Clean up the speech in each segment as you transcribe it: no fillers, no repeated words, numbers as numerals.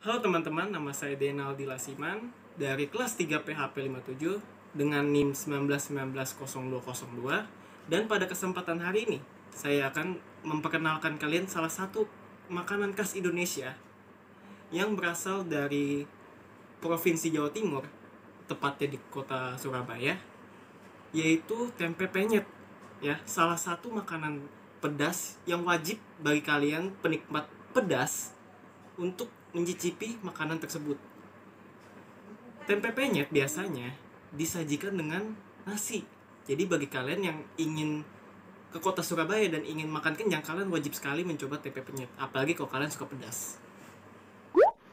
Halo teman-teman, nama saya Denaldi Lasiman dari kelas 3 PHP 57 dengan NIM 19190202. Dan pada kesempatan hari ini saya akan memperkenalkan kalian salah satu makanan khas Indonesia yang berasal dari Provinsi Jawa Timur, tepatnya di kota Surabaya, yaitu tempe penyet. Ya, salah satu makanan pedas yang wajib bagi kalian penikmat pedas untuk mencicipi makanan tersebut. Tempe penyet biasanya disajikan dengan nasi. Jadi bagi kalian yang ingin ke kota Surabaya dan ingin makan kenyang, kalian wajib sekali mencoba tempe penyet. Apalagi kalau kalian suka pedas.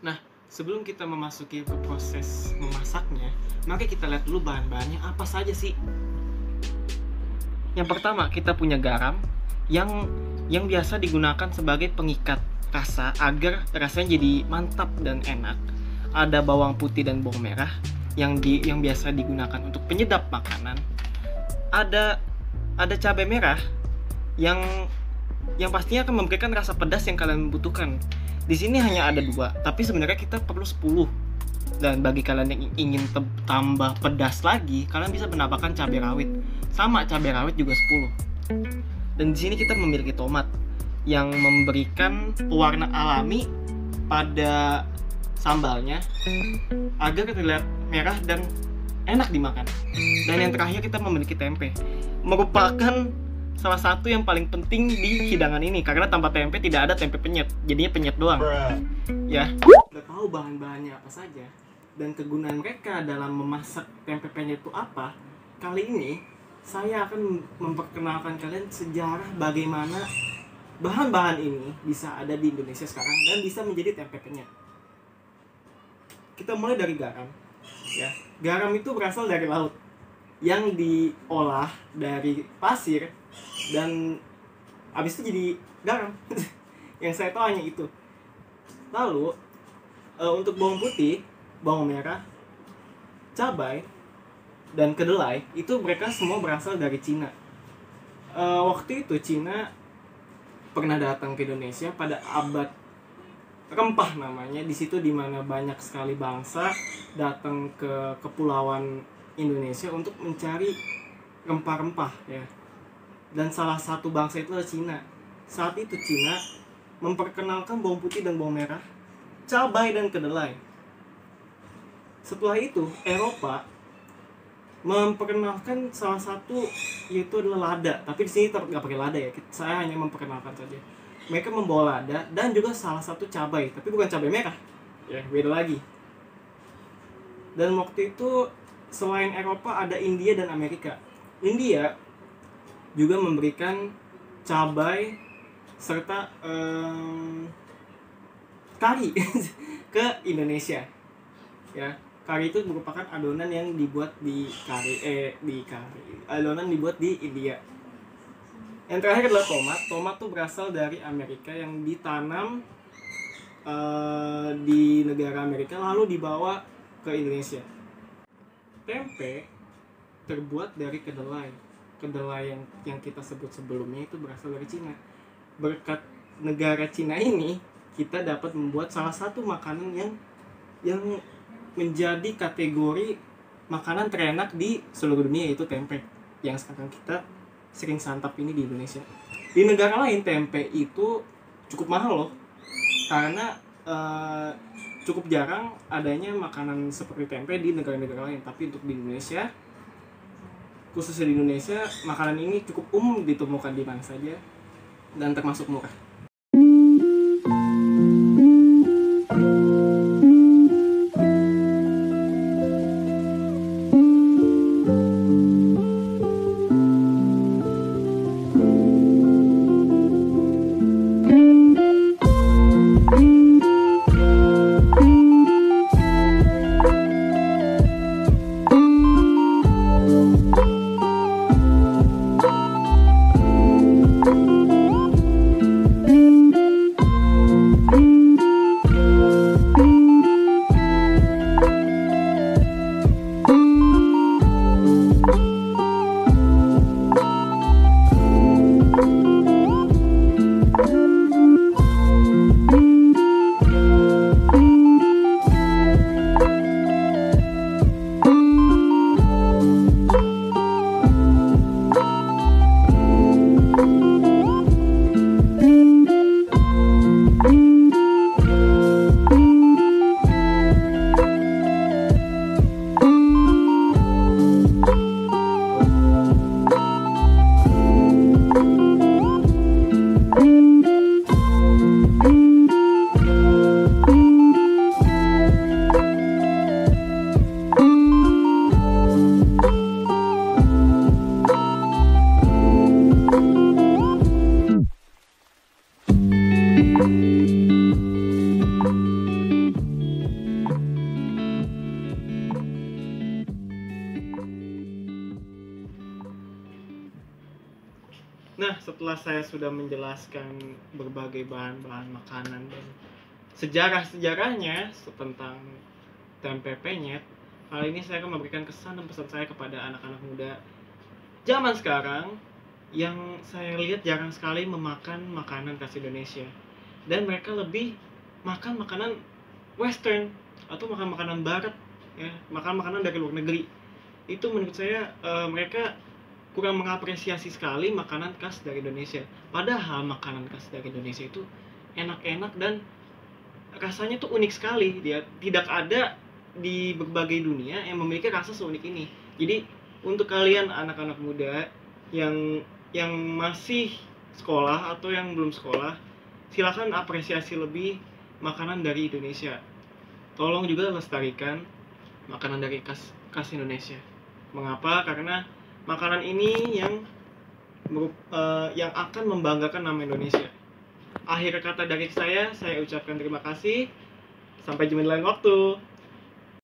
Nah, sebelum kita memasuki ke proses memasaknya, mari kita lihat dulu bahan-bahannya apa saja sih. Yang pertama, kita punya garam yang biasa digunakan sebagai pengikat rasa agar rasanya jadi mantap dan enak. Ada bawang putih dan bawang merah yang biasa digunakan untuk penyedap makanan. Ada cabai merah yang pastinya akan memberikan rasa pedas yang kalian butuhkan. Di sini hanya ada 2, tapi sebenarnya kita perlu 10. Dan bagi kalian yang ingin tambah pedas lagi, kalian bisa menambahkan cabai rawit. Sama, cabai rawit juga 10. Dan di sini kita memiliki tomat yang memberikan warna alami pada sambalnya agar terlihat merah dan enak dimakan. Dan yang terakhir kita memiliki tempe, merupakan salah satu yang paling penting di hidangan ini karena tanpa tempe tidak ada tempe penyet, jadinya penyet doang. Ya, udah tahu bahan-bahannya apa saja dan kegunaan mereka dalam memasak tempe penyet itu apa. Kali ini saya akan memperkenalkan kalian sejarah bagaimana bahan-bahan ini bisa ada di Indonesia sekarang dan bisa menjadi tempe penyet. Kita mulai dari garam. Ya, garam itu berasal dari laut yang diolah dari pasir dan habis itu jadi garam. Yang saya tahu hanya itu. Lalu untuk bawang putih, bawang merah, cabai, dan kedelai itu mereka semua berasal dari Cina. Waktu itu Cina pernah datang ke Indonesia pada abad rempah namanya. Di situ dimana banyak sekali bangsa datang ke kepulauan Indonesia untuk mencari rempah-rempah ya. Dan salah satu bangsa itu adalah Cina. Saat itu Cina memperkenalkan bawang putih dan bawang merah, cabai dan kedelai. Setelah itu Eropa memperkenalkan salah satu, yaitu adalah lada. Tapi di sini nggak pakai lada ya. Saya hanya memperkenalkan saja. Mereka membawa lada dan juga salah satu cabai, tapi bukan cabai merah. Ya, beda lagi. Dan waktu itu selain Eropa ada India dan Amerika. India juga memberikan cabai serta kari ke Indonesia. Ya. Kari itu merupakan adonan yang dibuat adonan dibuat di India. Yang terakhir adalah tomat. Tomat itu berasal dari Amerika yang ditanam di negara Amerika lalu dibawa ke Indonesia. Tempe terbuat dari kedelai. Kedelai yang kita sebut sebelumnya itu berasal dari Cina. Berkat negara Cina ini, kita dapat membuat salah satu makanan yang menjadi kategori makanan terenak di seluruh dunia, yaitu tempe yang sekarang kita sering santap ini di Indonesia. Di negara lain tempe itu cukup mahal loh, karena cukup jarang adanya makanan seperti tempe di negara-negara lain. Tapi untuk di Indonesia, khususnya di Indonesia, makanan ini cukup umum ditemukan di mana saja dan termasuk murah. setelah saya sudah menjelaskan berbagai bahan-bahan makanan dan sejarah-sejarahnya tentang tempe penyet, kali ini saya akan memberikan kesan dan pesan saya kepada anak-anak muda zaman sekarang yang saya lihat jarang sekali memakan makanan khas Indonesia, dan mereka lebih makan makanan western atau makan makanan barat, ya, makan makanan dari luar negeri. Itu menurut saya mereka kurang mengapresiasi sekali makanan khas dari Indonesia. Padahal makanan khas dari Indonesia itu enak-enak dan rasanya tuh unik sekali. Dia tidak ada di berbagai dunia yang memiliki rasa seunik ini. Jadi untuk kalian anak-anak muda yang masih sekolah atau yang belum sekolah, silakan apresiasi lebih makanan dari Indonesia. Tolong juga lestarikan makanan dari khas Indonesia. Mengapa? Karena makanan ini yang akan membanggakan nama Indonesia. Akhir kata dari saya ucapkan terima kasih. Sampai jumpa di lain waktu.